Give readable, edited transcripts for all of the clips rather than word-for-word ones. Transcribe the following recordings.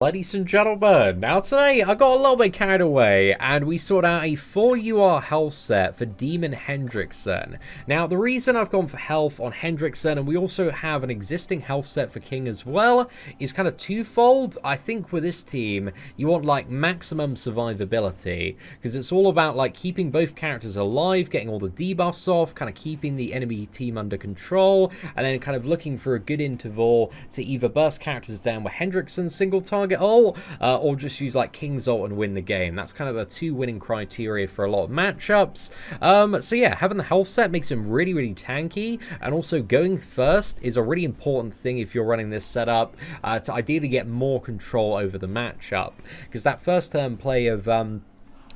Ladies and gentlemen, now today I got a little bit carried away and we sorted out a 4 UR health set for Demon Hendrickson. Now the reason I've gone for health on Hendrickson, and we also have an existing health set for King as well, is kind of twofold. I think with this team you want like maximum survivability, because it's all about like keeping both characters alive, getting all the debuffs off, kind of keeping the enemy team under control, and then kind of looking for a good interval to either burst characters down with Hendrickson's single target ult, or just use like King's ult and win the game. That's kind of the two winning criteria for a lot of matchups. So yeah, having the health set makes him really tanky, and also going first is a really important thing if you're running this setup, to ideally get more control over the matchup, because that first turn play of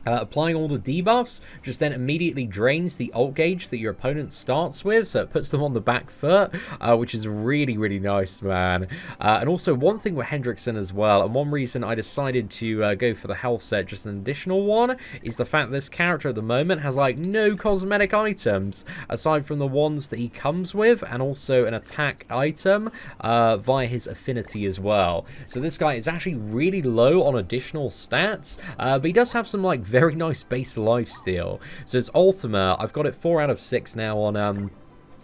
applying all the debuffs just then immediately drains the ult gauge that your opponent starts with, so it puts them on the back foot, which is really nice, man. And also one thing with Hendrickson as well, and one reason I decided to go for the health set, just an additional one, is the fact that this character at the moment has like no cosmetic items aside from the ones that he comes with, and also an attack item via his affinity as well. So this guy is actually really low on additional stats, but he does have some like very nice base lifesteal. So it's ultimate. I've got it 4 out of 6 now on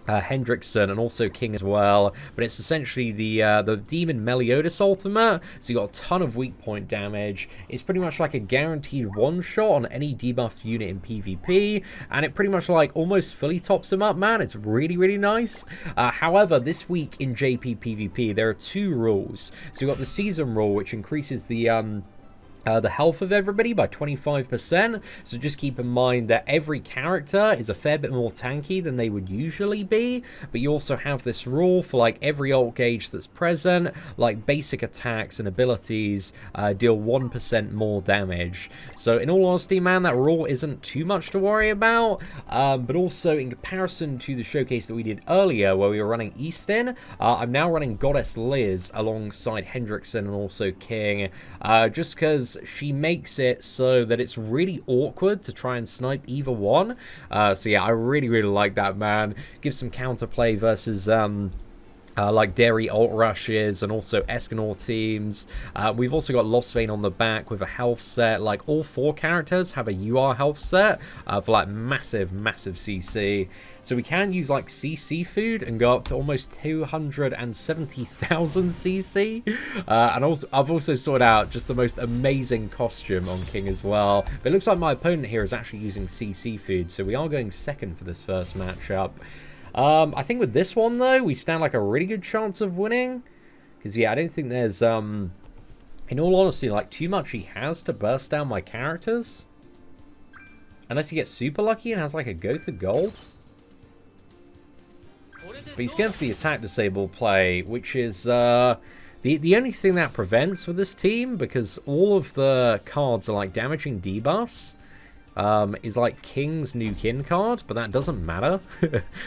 Hendrickson and also King as well, but it's essentially the Demon Meliodas ultimate, so you got a ton of weak point damage. It's pretty much like a guaranteed one shot on any debuffed unit in PvP, and it pretty much like almost fully tops him up, man. It's really nice. However, this week in JP PvP there are two rules. So you got the season rule, which increases the health of everybody by 25%, so just keep in mind that every character is a fair bit more tanky than they would usually be, but you also have this rule for like every ult gauge that's present, like basic attacks and abilities deal 1% more damage. So in all honesty, man, that rule isn't too much to worry about, but also in comparison to the showcase that we did earlier where we were running Eastin, I'm now running Goddess Liz alongside Hendrickson and also King, just because she makes it so that it's really awkward to try and snipe either one. So yeah, I really like that, man. Gives some counterplay versus like Dairy ult rushes and also Escanor teams. We've also got Lostvayne on the back with a health set. Like all 4 characters have a UR health set for like massive CC. So we can use like CC food and go up to almost 270,000 CC. And also, I've also sorted out just the most amazing costume on King as well. But it looks like my opponent here is actually using CC food, so we are going second for this first matchup. I think with this one, though, we stand like a really good chance of winning. Because, yeah, I don't think there's, in all honesty, like, too much he has to burst down my characters. Unless he gets super lucky and has, like, a Gotha Gold. But he's going for the attack disable play, which is, the only thing that prevents with this team, because all of the cards are, like, damaging debuffs. Is like King's new kin card, but that doesn't matter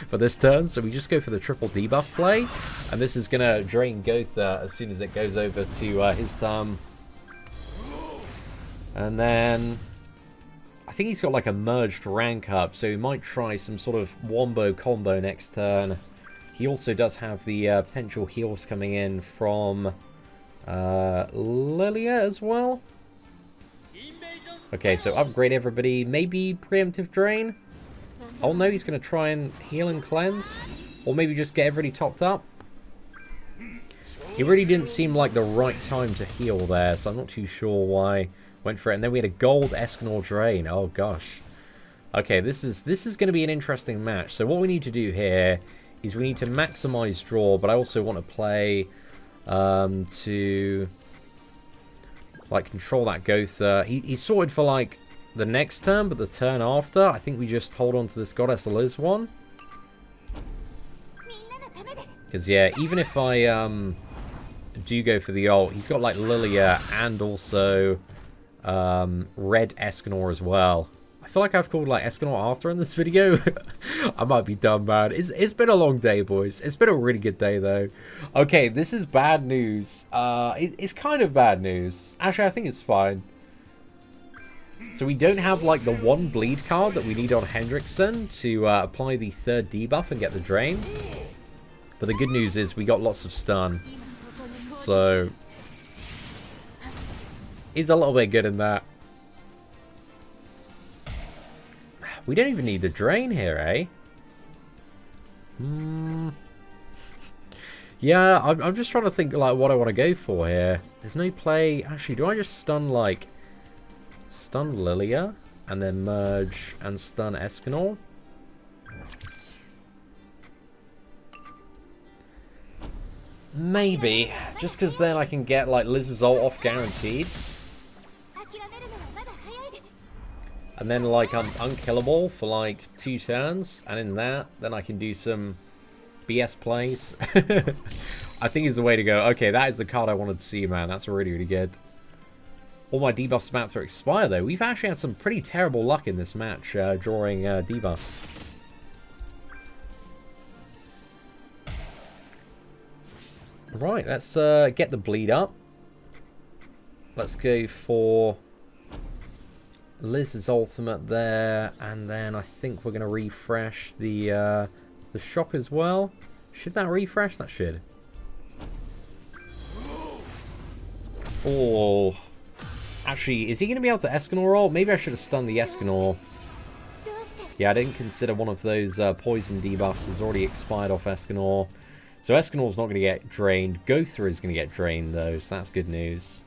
for this turn, so we just go for the triple debuff play, and this is gonna drain Gotha as soon as it goes over to his turn. And then I think he's got like a merged rank up, so he might try some sort of wombo combo next turn. He also does have the potential heals coming in from Lilia as well. Okay, so upgrade everybody. Maybe preemptive drain? Oh no, he's going to try and heal and cleanse. Or maybe just get everybody topped up. It really didn't seem like the right time to heal there, so I'm not too sure why went for it. And then we had a gold Escanor drain. Oh gosh. Okay, this is going to be an interesting match. So what we need to do here is we need to maximize draw, but I also want to play to like control that Gotha. He's sorted for like the next turn, but the turn after, I think we just hold on to this Goddess Liz one. Because yeah, even if I do go for the ult, he's got like Lilia and also red Escanor as well. I feel like I've called like Escanor Arthur in this video. I might be dumb, man. It's been a long day, boys. It's been a really good day, though. Okay, this is bad news. It's kind of bad news. Actually, I think it's fine. So we don't have like the one bleed card that we need on Hendrickson to apply the 3rd debuff and get the drain. But the good news is we got lots of stun. So He's a little bit good in that. We don't even need the drain here, eh? Yeah, I'm just trying to think like what I want to go for here. There's no play. Actually, do I just stun like stun Lilia and then merge and stun Escanor? Maybe, just because then I can get like Liz's ult off guaranteed. And then like I'm unkillable for like 2 turns, and in that, then I can do some BS plays. I think is the way to go. Okay, that is the card I wanted to see, man. That's really, really good. All my debuffs about to expire, though. We've actually had some pretty terrible luck in this match, drawing debuffs. Right, let's get the bleed up. Let's go for Liz's ultimate there, and then I think we're going to refresh the shock as well. Should that refresh? That should. Oh. Actually, is he going to be able to Escanor roll? Maybe I should have stunned the Escanor. Yeah, I didn't consider one of those poison debuffs has already expired off Escanor. So Escanor's not going to get drained. Gotha is going to get drained, though, so that's good news.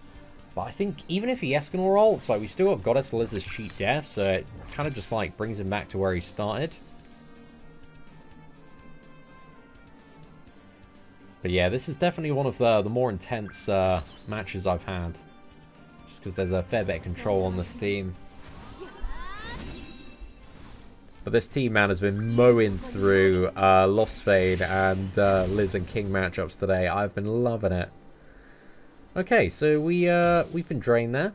But I think even if he Escanor ults, like, we still got Goddess Liz's cheat death, so it kind of just, like, brings him back to where he started. But yeah, this is definitely one of the more intense matches I've had. Just because there's a fair bit of control on this team. But this team, man, has been mowing through Lostvayne and Liz and King matchups today. I've been loving it. Okay, so we've been drained there.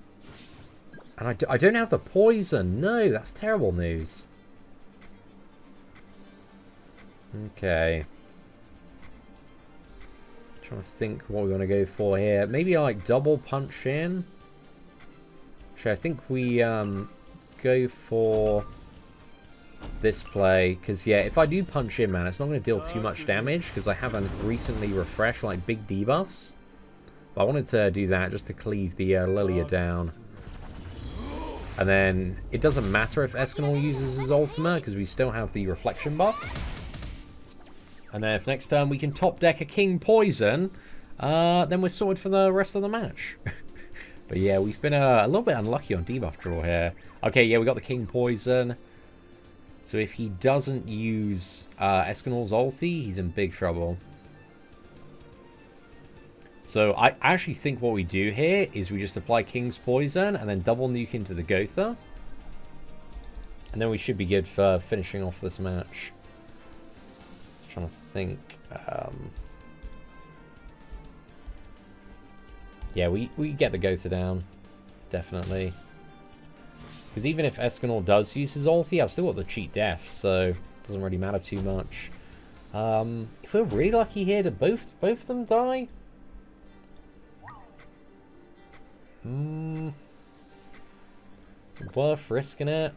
And I don't have the poison. No, that's terrible news. Okay. Trying to think what we want to go for here. Maybe like double punch in. Actually, I think we go for this play, because yeah, if I do punch in, man, it's not going to deal too much damage because I haven't recently refreshed like big debuffs. But I wanted to do that just to cleave the Lilia down. And then it doesn't matter if Escanor uses his ultimate because we still have the reflection buff. And then if next turn we can top deck a King Poison, then we're sorted for the rest of the match. But yeah, we've been a little bit unlucky on debuff draw here. Okay, yeah, we got the King Poison. So if he doesn't use Escanor's ulti, he's in big trouble. So I actually think what we do here is we just apply King's Poison and then double nuke into the Gotha. And then we should be good for finishing off this match. Just trying to think. Yeah, we get the Gotha down. Definitely. Because even if Escanor does use his ulti, I've still got the cheat death, so it doesn't really matter too much. If we're really lucky here, do both of them die? It's worth risking it.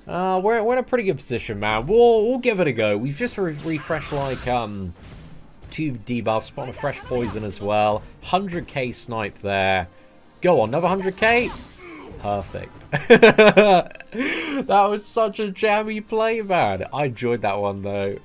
We're in a pretty good position, man. We'll give it a go. We've just refreshed like 2 debuffs, put on a fresh poison as well. 100k snipe there. Go on, another 100k. Perfect. That was such a jammy play, man. I enjoyed that one though.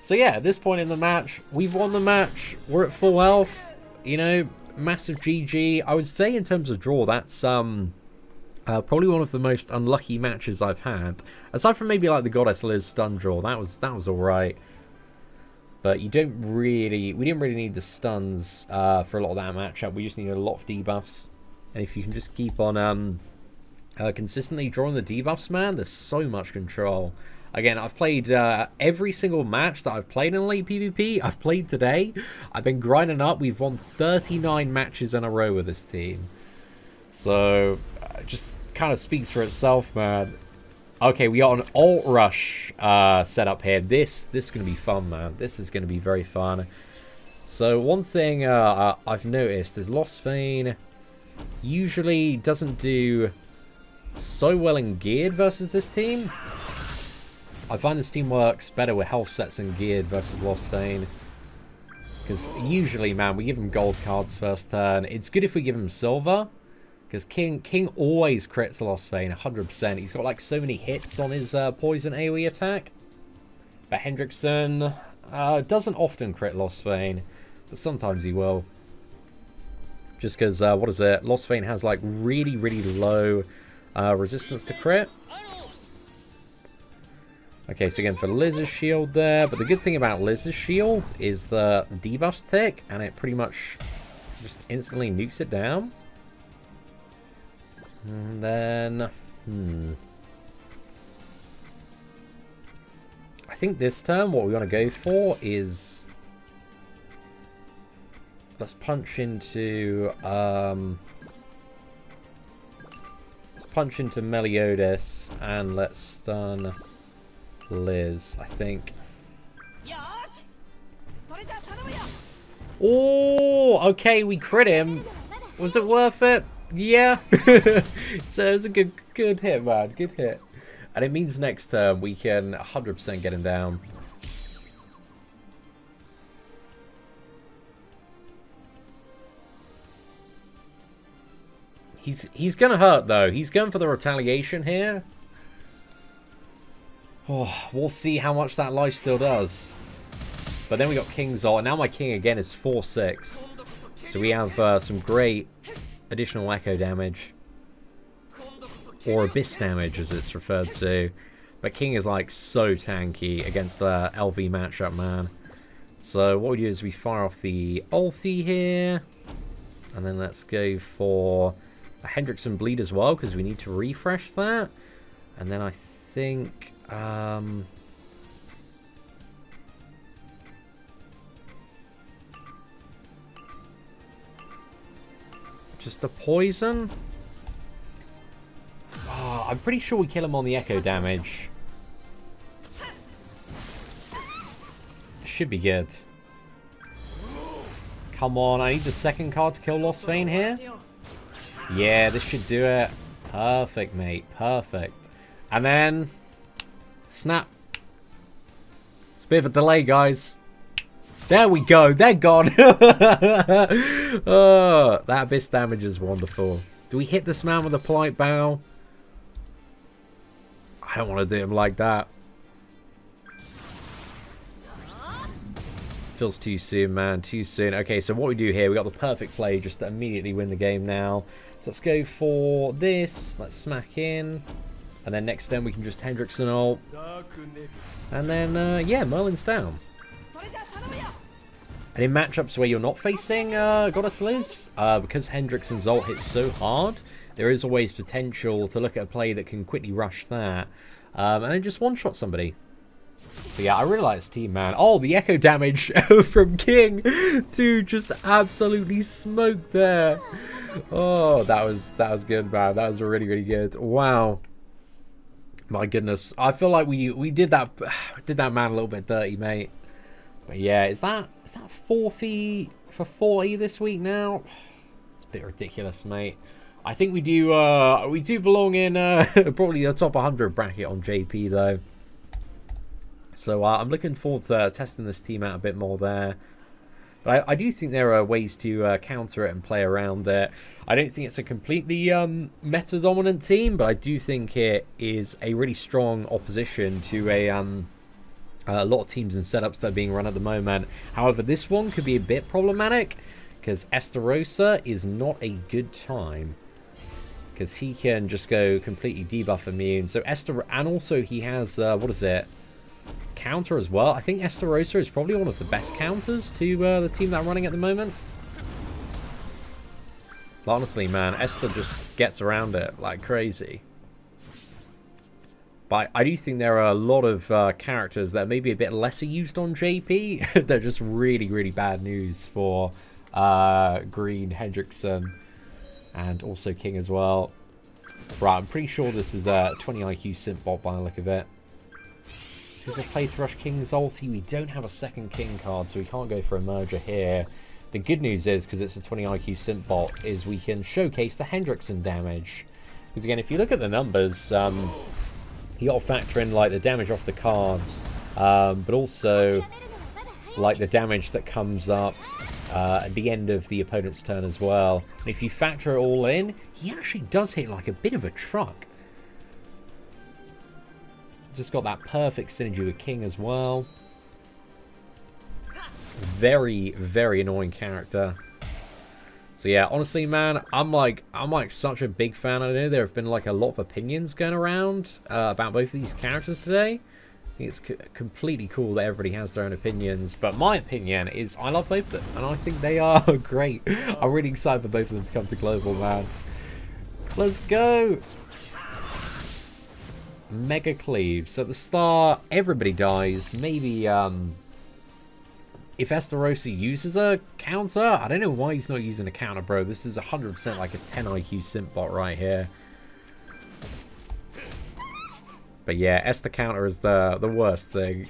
So yeah, at this point in the match, we've won the match. We're at full health. You know, massive GG. I would say in terms of draw, that's probably one of the most unlucky matches I've had. Aside from maybe like the Goddess Liz stun draw, that was alright. But we didn't really need the stuns for a lot of that matchup. We just needed a lot of debuffs. And if you can just keep on consistently drawing the debuffs, man, there's so much control. Again, I've played every single match that I've played in late PvP. I've played today. I've been grinding up. We've won 39 matches in a row with this team. So, just kind of speaks for itself, man. Okay, we got an alt rush setup here. This is going to be fun, man. This is going to be very fun. So one thing I've noticed is Lostvayne usually doesn't do so well in geared versus this team. I find this team works better with health sets and geared versus Lostvayne. Because usually, man, we give him gold cards first turn. It's good if we give him silver. Because King always crits Lostvayne, 100%. He's got like so many hits on his poison AoE attack. But Hendrickson doesn't often crit Lostvayne, but sometimes he will. Just because, what is it? Lostvayne has like really, really low resistance to crit. Okay, so again for Liz's shield there. But the good thing about Liz's shield is the debuff tick, and it pretty much just instantly nukes it down. And then, I think this turn what we want to go for is let's punch into Meliodas and let's stun Liz, I think. Oh, okay, we crit him. Was it worth it? Yeah. So it was a good hit, man. Good hit. And it means next turn we can 100% get him down. He's gonna hurt though. He's going for the retaliation here. Oh, we'll see how much that lifesteal does. But then we got King's ult, and now my King again is 4/6. So we have some great additional echo damage. Or abyss damage as it's referred to. But King is like so tanky against the LV matchup, man. So what we do is we fire off the ulti here. And then let's go for a Hendrickson bleed as well, because we need to refresh that. And then I think just a poison. Oh, I'm pretty sure we kill him on the echo damage. Should be good. Come on, I need the second card to kill Lostvayne here. Yeah, this should do it. Perfect, mate. Perfect. And then snap. It's a bit of a delay, guys. There we go. They're gone. Oh, that abyss damage is wonderful. Do we hit this man with a polite bow? I don't want to do him like that. Feels too soon, man. Too soon. Okay, so what we do here, we got the perfect play just to immediately win the game now. So let's go for this. Let's smack in. And then next turn we can just Hendrickson ult. And then, yeah, Merlin's down. And in matchups where you're not facing Goddess Liz, because Hendrickson's ult hits so hard, there is always potential to look at a play that can quickly rush that. And then just one-shot somebody. So yeah, I really like this team, man. Oh, the echo damage from King. Dude, just absolutely smoked there. Oh, that was good, man. That was really, really good. Wow. My goodness. I feel like we did that man a little bit dirty, mate. But yeah, is that 40 for 40 this week now? It's a bit ridiculous, mate. I think we do belong in probably the top 100 bracket on JP though. So I'm looking forward to testing this team out a bit more there. But I do think there are ways to counter it and play around it. I don't think it's a completely meta-dominant team, but I do think it is a really strong opposition to a lot of teams and setups that are being run at the moment. However, this one could be a bit problematic because Estarossa is not a good time. Because he can just go completely debuff immune. So and also he has, what is it? Counter as well. I think Estarossa is probably one of the best counters to the team that are running at the moment. But honestly, man, Esther just gets around it like crazy. But I do think there are a lot of characters that may be a bit lesser used on JP. They're just really, really bad news for Green, Hendrickson, and also King as well. Right, I'm pretty sure this is a 20 IQ simp bot by the look of it. There's a play to rush King's ulti. We don't have a second King card, so we can't go for a merger here. The good news is, because it's a 20 IQ simp bot, is we can showcase the Hendrickson damage. Because again, if you look at the numbers, you got to factor in like the damage off the cards, but also like the damage that comes up at the end of the opponent's turn as well. And if you factor it all in, he actually does hit like a bit of a truck. Just got that perfect synergy with King as well. Very, very annoying character. So yeah, honestly, man, I'm like such a big fan. I know there have been like a lot of opinions going around about both of these characters today. I think it's completely cool that everybody has their own opinions, but my opinion is I love both of them, and I think they are great. I'm really excited for both of them to come to Global, man. Let's go! Mega Cleave. So at the start, everybody dies. Maybe, if Esterosa uses a counter, I don't know why he's not using a counter, bro. This is 100% like a 10 IQ simp bot right here. But yeah, Esther counter is the worst thing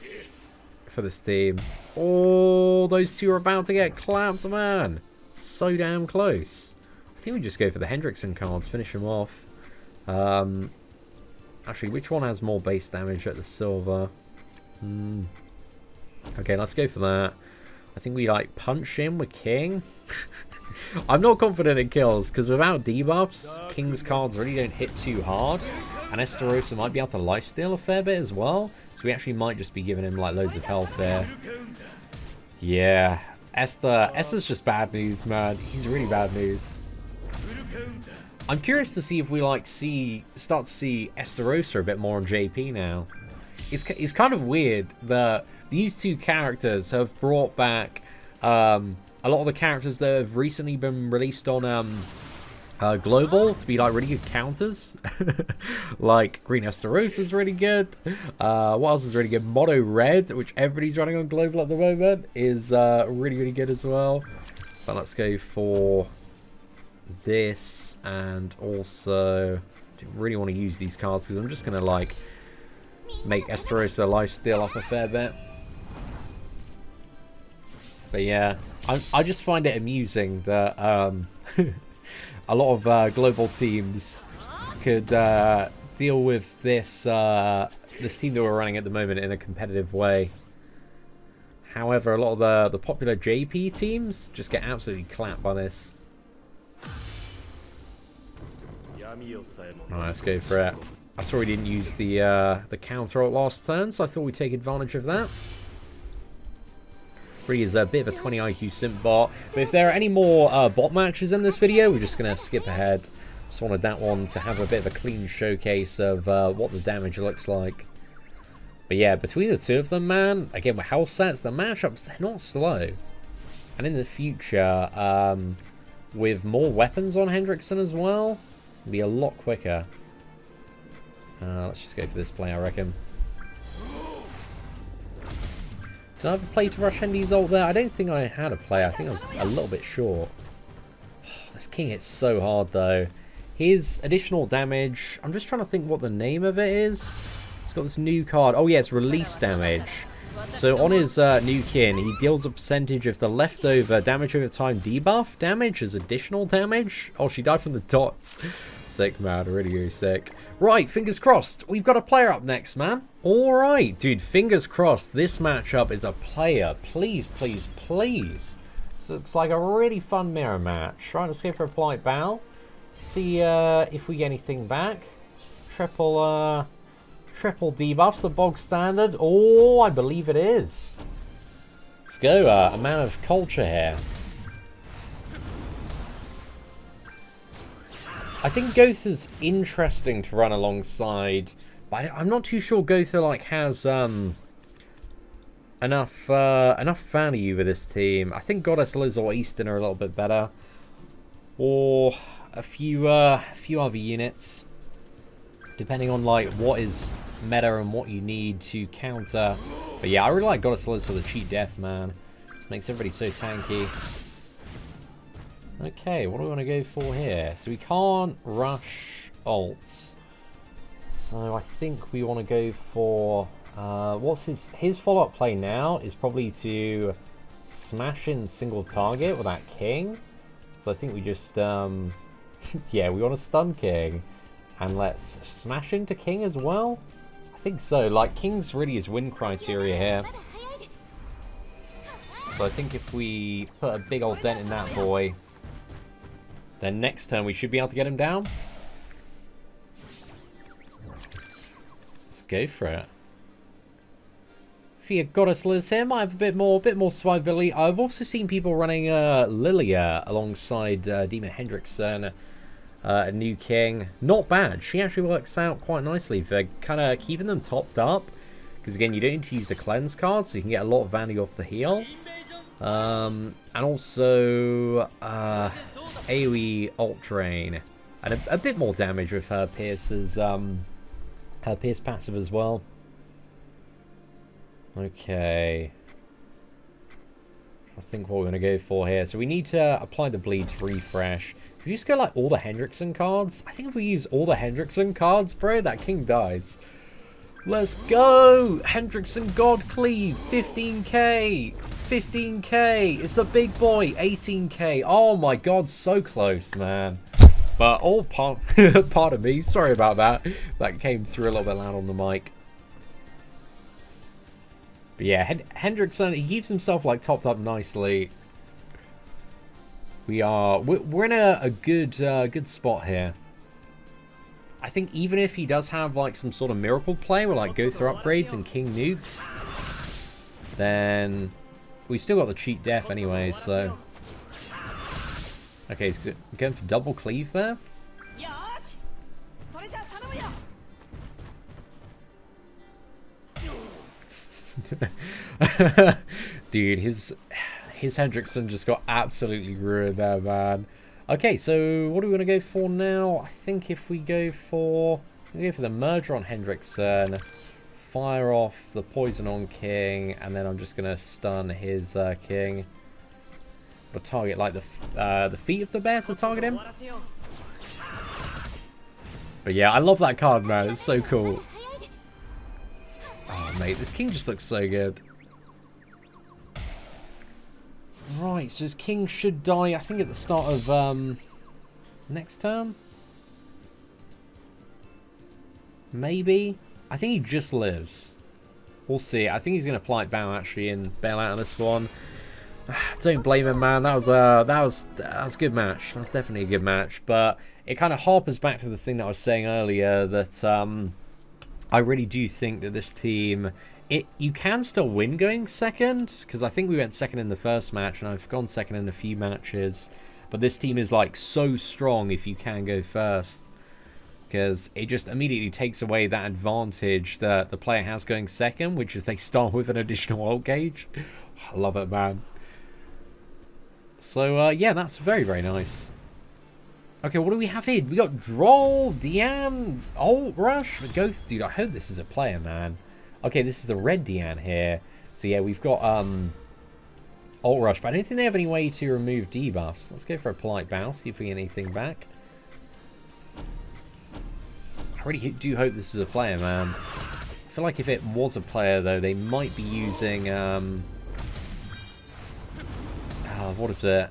for this team. Oh, those two are about to get clapped, man. So damn close. I think we just go for the Hendrickson cards, finish him off. Actually, which one has more base damage at the silver? Okay, let's go for that. I think we like punch him with King. I'm not confident in kills because without debuffs, King's cards really don't hit too hard. And Esterosa might be able to lifesteal a fair bit as well. So we actually might just be giving him like loads of health there. Yeah, Esther's just bad news, man. He's really bad news. I'm curious to see if we like start to see Esterosa a bit more on JP now. It's kind of weird that these two characters have brought back a lot of the characters that have recently been released on Global to be like really good counters. Like Green Esterosa is really good. What else is really good? Mono Red, which everybody's running on Global at the moment, is really, really good as well. But let's go for this, and also I really want to use these cards because I'm just going to like make Esterosa lifesteal up a fair bit. But yeah, I just find it amusing that a lot of global teams could deal with this this team that we're running at the moment in a competitive way. However, a lot of the popular JP teams just get absolutely clapped by this. Alright, let's go for it. I saw he didn't use the counter ult last turn, so I thought we'd take advantage of that. Really is a bit of a 20 IQ simp bot. But if there are any more bot matches in this video, we're just going to skip ahead. Just wanted that one to have a bit of a clean showcase of what the damage looks like. But yeah, between the two of them, man, again with health sets, the matchups, they're not slow. And in the future, with more weapons on Hendrickson as well, it'll be a lot quicker. Let's just go for this play, I reckon. Did I have a play to rush Hendy's ult there? I don't think I had a play. I think I was a little bit short. This King hits so hard, though. His additional damage, I'm just trying to think what the name of it is. He's got this new card. Oh, yeah, it's release damage. So on his new Kin, he deals a percentage of the leftover damage over time debuff damage as additional damage. Oh, she died from the dots. Sick, man. Really, really sick. Right, fingers crossed. We've got a player up next, man. Alright, dude, fingers crossed. This matchup is a player. Please, please, please. This looks like a really fun mirror match. Right, let's go for a polite bow. See if we get anything back. Triple debuffs, the bog standard. Oh, I believe it is. Let's go, a man of culture here. I think Ghost is interesting to run alongside, but I'm not too sure Ghost like has enough value with this team. I think Goddess, Liz, or Easton are a little bit better, or a few other units, depending on like what is meta and what you need to counter. But yeah, I really like Goddess Liz for the cheat death, man. Makes everybody so tanky. Okay, what do we want to go for here? So we can't rush ults. So I think we want to go for... what's his follow-up play now is probably to smash in single target with that King. So I think we just... yeah, we want to stun King. And let's smash into King as well? I think so. Like, King's really his win criteria here. So I think if we put a big old dent in that boy, then next turn we should be able to get him down. Let's go for it. If you Goddess Liz here, might have a bit more survivability. I've also seen people running Lilia alongside Demon Hendrickson, a new king. Not bad. She actually works out quite nicely for kind of keeping them topped up. Because again, you don't need to use the cleanse card, so you can get a lot of value off the heal. And also AoE ult drain, and a bit more damage with her Pierce's her Pierce passive as well. Okay, I think what we're gonna go for here. So we need to apply the bleed to refresh. If we just go like all the Hendrickson cards, I think if we use all the Hendrickson cards, bro, that king dies. Let's go! Hendrickson God Cleave, 15k! 15k! It's the big boy, 18k. Oh my god, so close, man. But all pardon me, sorry about that. That came through a little bit loud on the mic. But yeah, Hendrickson, he keeps himself like topped up nicely. We're in a good spot here. I think even if he does have like some sort of miracle play with like go through upgrades and king nukes, then we still got the cheat death anyway, so. Okay, he's going for double cleave there. Dude, his Hendrickson just got absolutely ruined there, man. Okay, so what do we want to go for now? I think if we go for the merger on Hendrickson, fire off the poison on king, and then I'm just gonna stun his king. We'll target like the feet of the bear to target him. But yeah, I love that card, man. It's so cool. Oh mate, this king just looks so good. Right, so his king should die, I think, at the start of next turn. Maybe. I think he just lives. We'll see. I think he's going to Plight Bow actually and bail out on this one. Don't blame him, man. That was a good match. That's definitely a good match. But it kind of harpers back to the thing that I was saying earlier, that I really do think that this team, you can still win going second, because I think we went second in the first match, and I've gone second in a few matches. But this team is like so strong if you can go first, because it just immediately takes away that advantage that the player has going second, which is they start with an additional ult gauge. I love it, man. So yeah, that's very, very nice. Okay, what do we have here? We got Droll, Diane, Ult Rush, Ghost. Dude, I hope this is a player, man. Okay, this is the red Diane here. So yeah, we've got Ult Rush, but I don't think they have any way to remove debuffs. Let's go for a Polite Bow, see if we get anything back. I really do hope this is a player, man. I feel like if it was a player, though, they might be using what is it?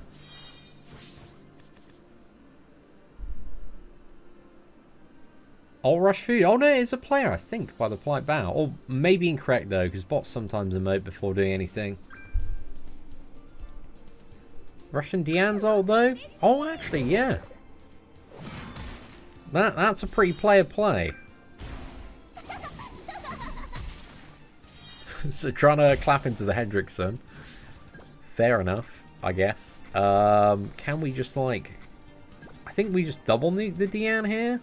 Ult Rush Food. Oh no, it's a player, I think, by the Polite Bow. Or maybe incorrect though, because bots sometimes emote before doing anything. Russian Diane's ult though? Oh, actually, yeah. That's a pretty player play. So trying to clap into the Hendrickson. Fair enough, I guess. Can we just like... I think we just double nuke the Diane here.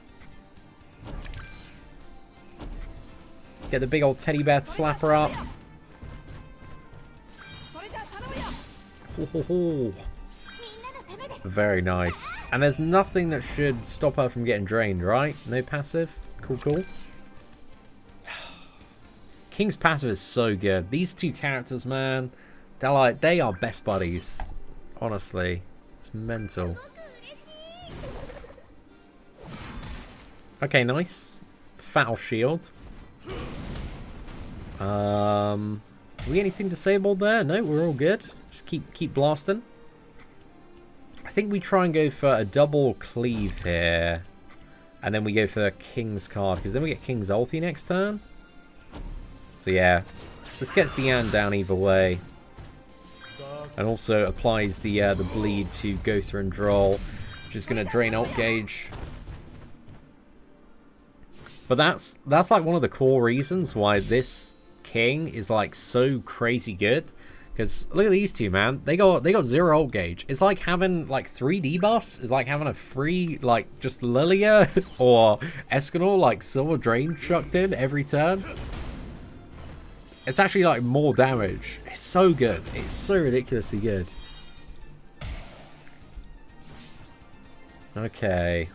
Get the big old teddy bear to slap her up. Ho, ho, ho. Very nice. And there's nothing that should stop her from getting drained, right? No passive? Cool, cool. King's passive is so good. These two characters, man, they're like, they are best buddies. Honestly. It's mental. Okay, nice. Foul shield. Do we get anything disabled there? No, we're all good. Just keep blasting. I think we try and go for a double cleave here. And then we go for King's card, because then we get King's ulti next turn. So yeah, this gets Diane down either way. And also applies the bleed to go through and droll, which is going to drain ult gauge. But that's like one of the core reasons why this king is like so crazy good. Because look at these two, man. They got 0 ult gauge. It's like having like 3 debuffs. It's like having a free like just Lilia or Escanor like silver drain chucked in every turn. It's actually like more damage. It's so good. It's so ridiculously good. Okay.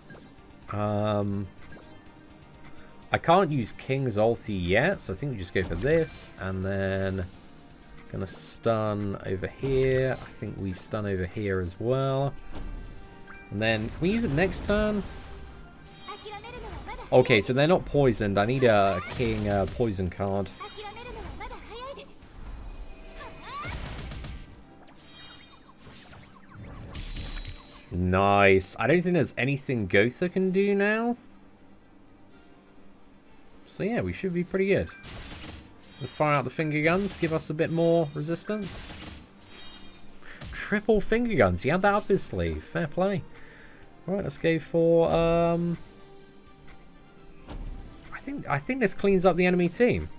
I can't use King's ulti yet, so I think we just go for this, and then gonna stun over here. I think we stun over here as well. And then, can we use it next turn? Okay, so they're not poisoned. I need a King poison card. Nice. I don't think there's anything Gotha can do now. So yeah, we should be pretty good. We'll fire out the finger guns, give us a bit more resistance. Triple finger guns, he had that up his sleeve. Fair play. Alright, let's go for I think this cleans up the enemy team.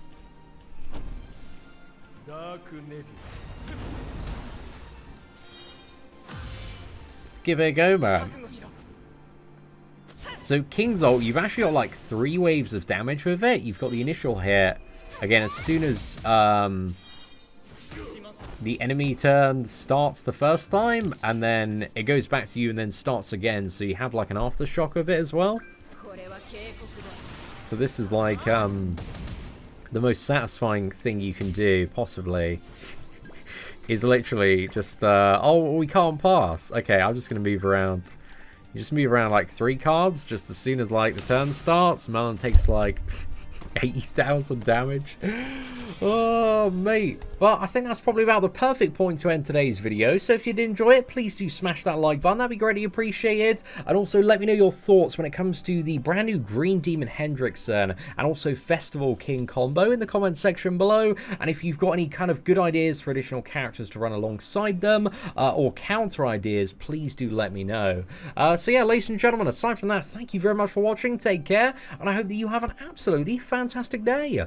Let's give it a go, man. So King's ult, you've actually got like 3 waves of damage with it. You've got the initial hit. Again, as soon as the enemy turn starts the first time, and then it goes back to you and then starts again. So you have like an aftershock of it as well. So this is like the most satisfying thing you can do, possibly. Is literally just, oh, we can't pass. Okay, I'm just going to move around. You just move around like 3 cards, just as soon as like the turn starts. Melon takes like 80,000 damage. Oh, mate. But I think that's probably about the perfect point to end today's video. So if you did enjoy it, please do smash that like button. That'd be greatly appreciated. And also let me know your thoughts when it comes to the brand new Green Demon Hendrickson and also Festival King combo in the comment section below. And if you've got any kind of good ideas for additional characters to run alongside them or counter ideas, please do let me know. So yeah, ladies and gentlemen, aside from that, thank you very much for watching. Take care. And I hope that you have an absolutely fantastic day.